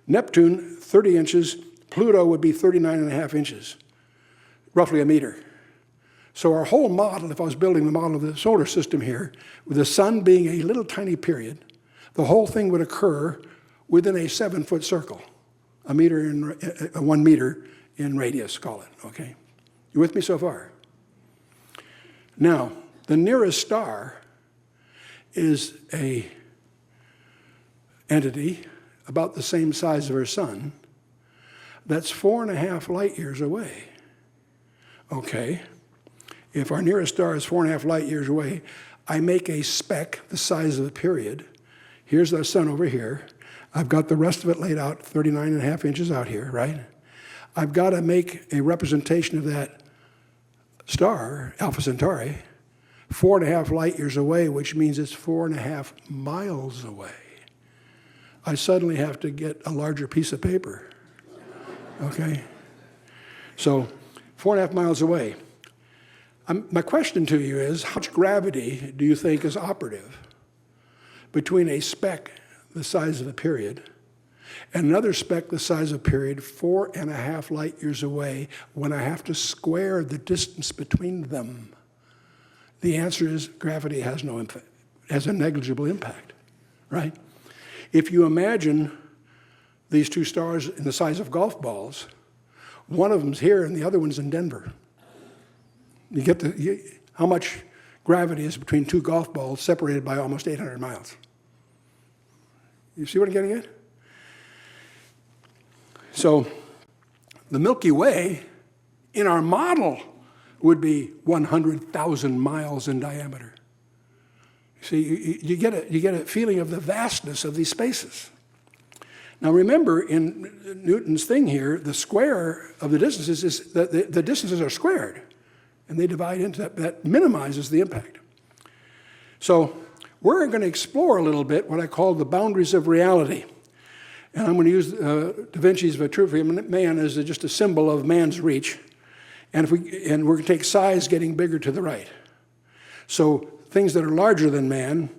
Neptune, 30 inches. Pluto would be 39.5 inches, roughly a meter. So our whole model, if I was building the model of the solar system here, with the sun being a little tiny period, the whole thing would occur within a 7-foot circle, 1 meter in radius, call it, okay? You with me so far? Now, the nearest star is a entity about the same size of our sun that's 4.5 light years away. Okay, if our nearest star is 4.5 light years away, I make a speck the size of the period. Here's the sun over here. I've got the rest of it laid out 39.5 inches out here, right? I've got to make a representation of that star, Alpha Centauri, 4.5 light years away, which means it's 4.5 miles away. I suddenly have to get a larger piece of paper, okay? So 4.5 miles away. My question to you is, how much gravity do you think is operative between a speck the size of a period and another speck the size of a period 4.5 light years away when I have to square the distance between them? The answer is gravity has no impact, has a negligible impact, right? If you imagine these two stars in the size of golf balls, one of them's here and the other one's in Denver. You get how much gravity is between two golf balls separated by almost 800 miles. You see what I'm getting at? So the Milky Way in our model would be 100,000 miles in diameter. See, you get a feeling of the vastness of these spaces. Now remember, in Newton's thing here, the square of the distances is that the distances are squared, and they divide into that. That minimizes the impact. So we're going to explore a little bit what I call the boundaries of reality. And I'm going to use Da Vinci's Vitruvian Man as just a symbol of man's reach. And we're going to take size getting bigger to the right. So things that are larger than man,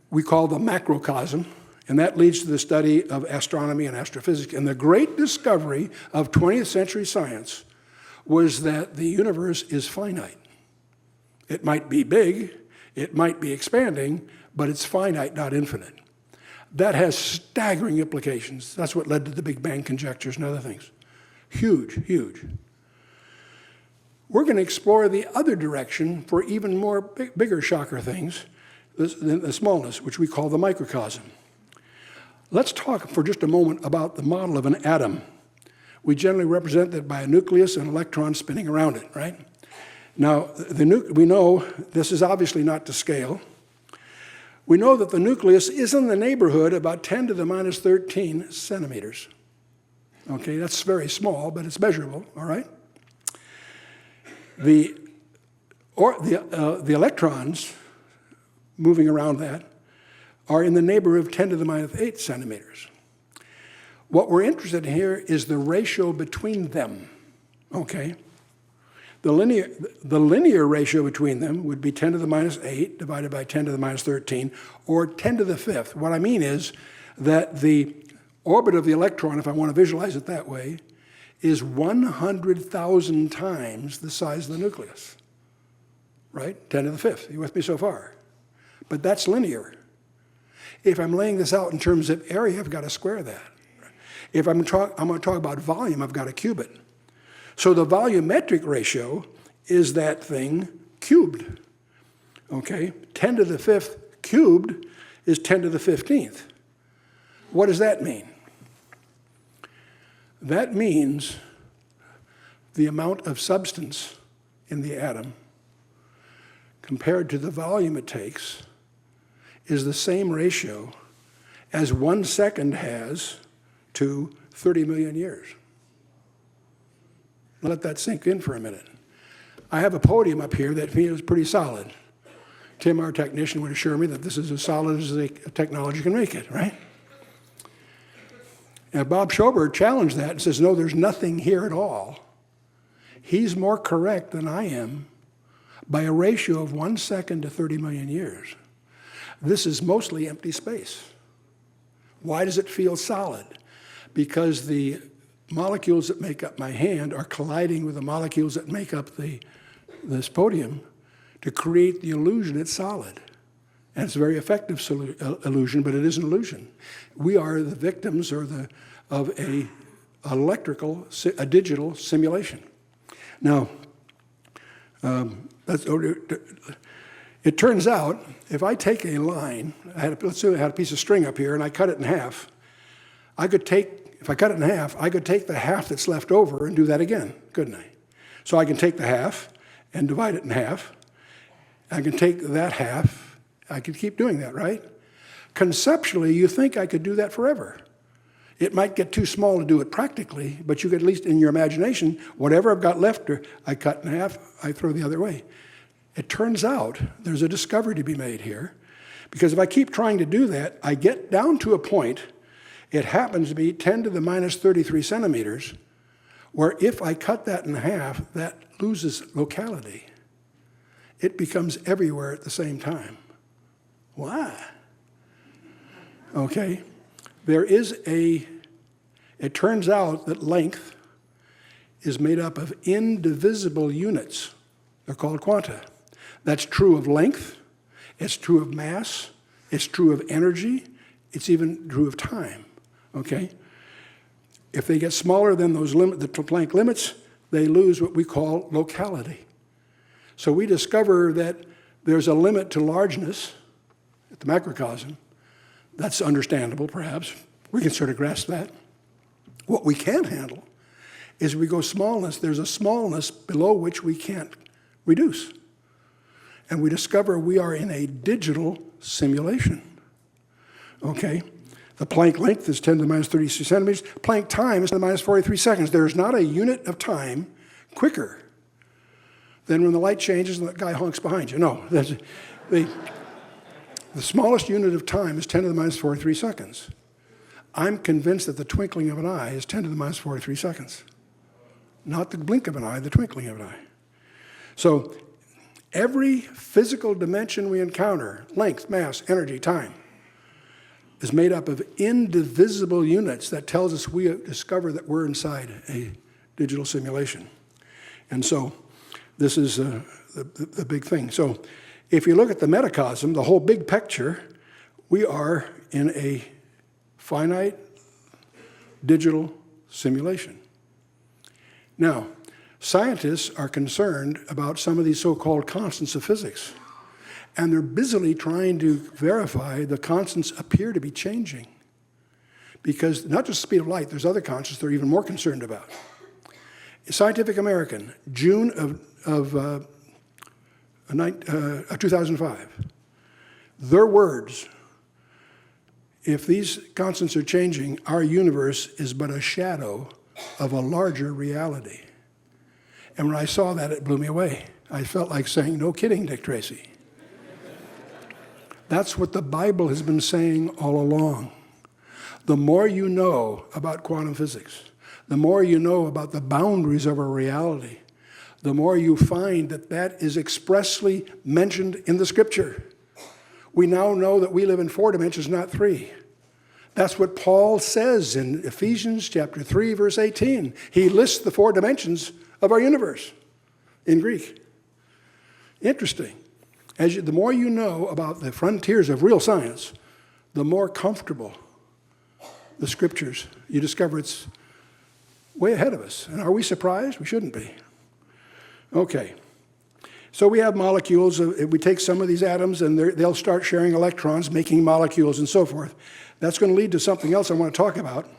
we call the macrocosm, and that leads to the study of astronomy and astrophysics. And the great discovery of 20th century science was that the universe is finite. It might be big, it might be expanding, but it's finite, not infinite. That has staggering implications. That's what led to the Big Bang conjectures and other things. Huge, huge. We're going to explore the other direction for even more bigger shocker things, the smallness, which we call the microcosm. Let's talk for just a moment about the model of an atom. We generally represent that by a nucleus and electrons spinning around it, right? Now, we know this is obviously not to scale. We know that the nucleus is in the neighborhood about 10 to the minus 13 centimeters. Okay, that's very small, but it's measurable, all right? The electrons moving around that are in the neighborhood of 10 to the minus 8 centimeters. What we're interested in here is the ratio between them, okay? The linear ratio between them would be 10 to the minus 8 divided by 10 to the minus 13, or 10 to the fifth. What I mean is that the orbit of the electron, if I want to visualize it that way, is 100,000 times the size of the nucleus, right? 10 to the fifth. You with me so far? But that's linear. If I'm laying this out in terms of area, I've got to square that. If I'm going to talk about volume, I've got to cube it. So the volumetric ratio is that thing cubed, okay? 10 to the fifth cubed is 10 to the 15th. What does that mean? That means the amount of substance in the atom compared to the volume it takes is the same ratio as 1 second has to 30 million years. Let that sink in for a minute. I have a podium up here that feels pretty solid. Tim, our technician, would assure me that this is as solid as the technology can make it, right? And Bob Schober challenged that and says, no, there's nothing here at all. He's more correct than I am by a ratio of 1 second to 30 million years. This is mostly empty space. Why does it feel solid? Because the molecules that make up my hand are colliding with the molecules that make up this podium to create the illusion it's solid. And it's a very effective illusion, but it is an illusion. We are the victims of a digital simulation. Now, it turns out if I take a line, let's say I had a piece of string up here and I cut it in half, if I cut it in half, I could take the half that's left over and do that again, couldn't I? So I can take the half and divide it in half. I can take that half. I could keep doing that, right? Conceptually, you think I could do that forever. It might get too small to do it practically, but you could at least in your imagination, whatever I've got left, I cut in half, I throw the other way. It turns out there's a discovery to be made here, because if I keep trying to do that, I get down to a point, it happens to be 10 to the minus 33 centimeters, where if I cut that in half, that loses locality. It becomes everywhere at the same time. Why? Okay. It turns out that length is made up of indivisible units. They're called quanta. That's true of length, it's true of mass, it's true of energy, it's even true of time, okay? If they get smaller than the Planck limits, they lose what we call locality. So we discover that there's a limit to largeness at the macrocosm. That's understandable, perhaps. We can sort of grasp that. What we can't handle is we go smallness. There's a smallness below which we can't reduce. And we discover we are in a digital simulation. Okay? The Planck length is 10 to the minus 36 centimeters. Planck time is 10 to the minus 43 seconds. There's not a unit of time quicker than when the light changes and the guy honks behind you. No. The smallest unit of time is 10 to the minus 43 seconds. I'm convinced that the twinkling of an eye is 10 to the minus 43 seconds. Not the blink of an eye, the twinkling of an eye. So every physical dimension we encounter, length, mass, energy, time, is made up of indivisible units that tells us we discover that we're inside a digital simulation. And so this is the big thing. So if you look at the metacosm, the whole big picture, we are in a finite digital simulation. Now, scientists are concerned about some of these so-called constants of physics, and they're busily trying to verify the constants appear to be changing. Because not just the speed of light, there's other constants they're even more concerned about. Scientific American, June of 2005. Their words, if these constants are changing, our universe is but a shadow of a larger reality. And when I saw that, it blew me away. I felt like saying, no kidding, Dick Tracy. That's what the Bible has been saying all along. The more you know about quantum physics, the more you know about the boundaries of our reality, the more you find that that is expressly mentioned in the Scripture. We now know that we live in 4 dimensions, not 3. That's what Paul says in Ephesians chapter 3, verse 18. He lists the 4 dimensions of our universe in Greek. Interesting. The more you know about the frontiers of real science, the more comfortable the Scriptures. You discover it's way ahead of us. And are we surprised? We shouldn't be. Okay. So we have molecules. We take some of these atoms and they'll start sharing electrons, making molecules and so forth. That's going to lead to something else I want to talk about.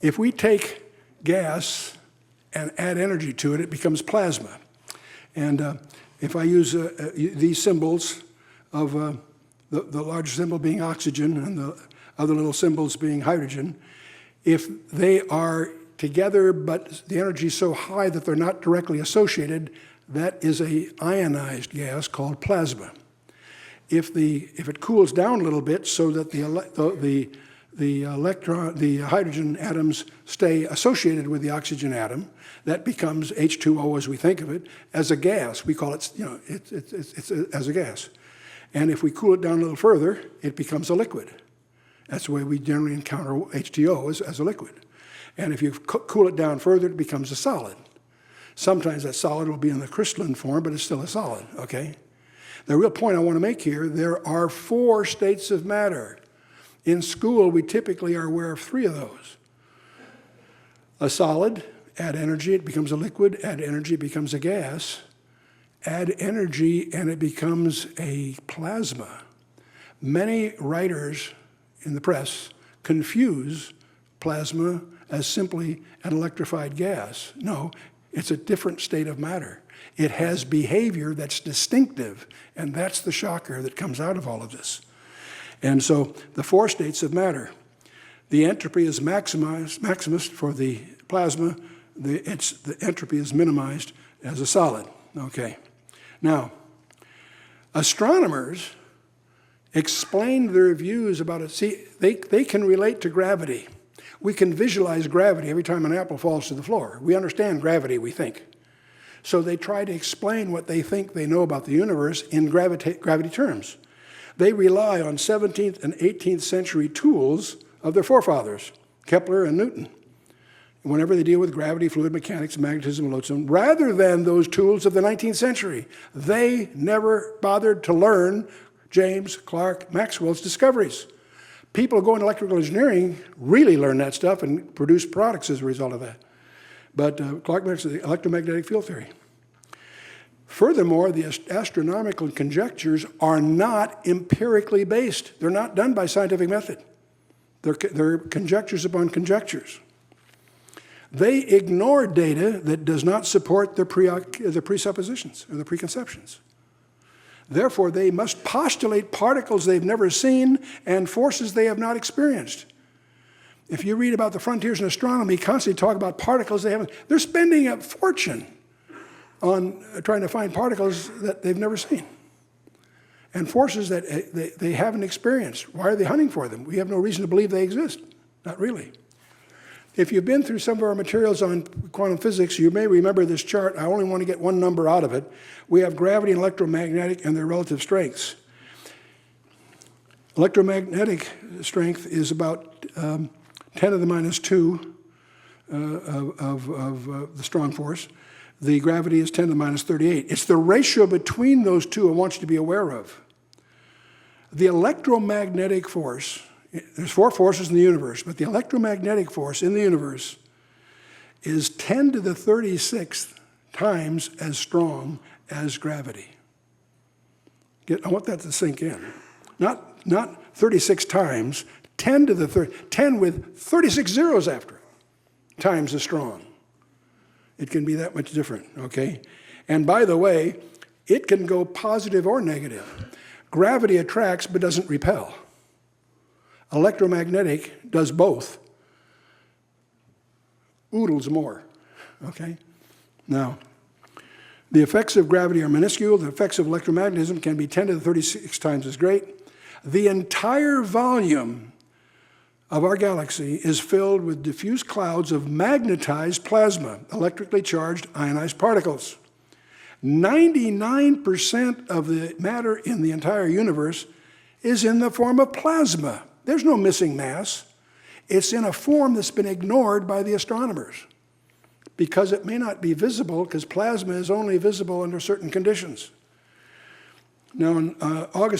If we take gas and add energy to it, it becomes plasma. And if I use these symbols of the large symbol being oxygen and the other little symbols being hydrogen, if they are together but the energy is so high that they're not directly associated, that is a ionized gas called plasma. If it cools down a little bit so that the hydrogen atoms stay associated with the oxygen atom, that becomes H2O as we think of it, as a gas. We call it, it's as a gas. And if we cool it down a little further, it becomes a liquid. That's the way we generally encounter H2O as a liquid. And if you cool it down further, it becomes a solid. Sometimes that solid will be in the crystalline form, but it's still a solid, okay? The real point I want to make here, there are 4 states of matter. In school, we typically are aware of 3 of those. A solid, add energy, it becomes a liquid. Add energy, it becomes a gas. Add energy, and it becomes a plasma. Many writers in the press confuse plasma as simply an electrified gas. No, it's a different state of matter. It has behavior that's distinctive, and that's the shocker that comes out of all of this. And so the 4 states of matter. The entropy is maximus for the plasma. The entropy is minimized as a solid. Okay. Now, astronomers explained their views about it. See, they can relate to gravity. We can visualize gravity every time an apple falls to the floor. We understand gravity, we think. So they try to explain what they think they know about the universe in gravity terms. They rely on 17th and 18th century tools of their forefathers, Kepler and Newton, whenever they deal with gravity, fluid mechanics, magnetism, lodestone, rather than those tools of the 19th century. They never bothered to learn James Clerk Maxwell's discoveries. People who go into electrical engineering really learn that stuff and produce products as a result of that. But Clerk Maxwell, the electromagnetic field theory. Furthermore, the astronomical conjectures are not empirically based. They're not done by scientific method. They're conjectures upon conjectures. They ignore data that does not support the presuppositions or the preconceptions. Therefore, they must postulate particles they've never seen and forces they have not experienced. If you read about the frontiers in astronomy, constantly talk about particles they haven't. They're spending a fortune on trying to find particles that they've never seen and forces that they haven't experienced. Why are they hunting for them? We have no reason to believe they exist. Not really. If you've been through some of our materials on quantum physics, you may remember this chart. I only want to get one number out of it. We have gravity and electromagnetic and their relative strengths. Electromagnetic strength is about 10 to the minus 2 of the strong force. The gravity is 10 to the minus 38. It's the ratio between those two I want you to be aware of. The electromagnetic force, there's 4 forces in the universe, but the electromagnetic force in the universe is 10 to the 36th times as strong as gravity. I want that to sink in. Not 36 times, 10 to the 10 with 36 zeros after it, times as strong. It can be that much different, okay? And by the way, it can go positive or negative. Gravity attracts but doesn't repel. Electromagnetic does both. Oodles more, okay? Now, the effects of gravity are minuscule. The effects of electromagnetism can be 10 to the 36 times as great. The entire volume of our galaxy is filled with diffuse clouds of magnetized plasma, electrically charged ionized particles. 99% of the matter in the entire universe is in the form of plasma. There's no missing mass. It's in a form that's been ignored by the astronomers because it may not be visible, because plasma is only visible under certain conditions. Now, on August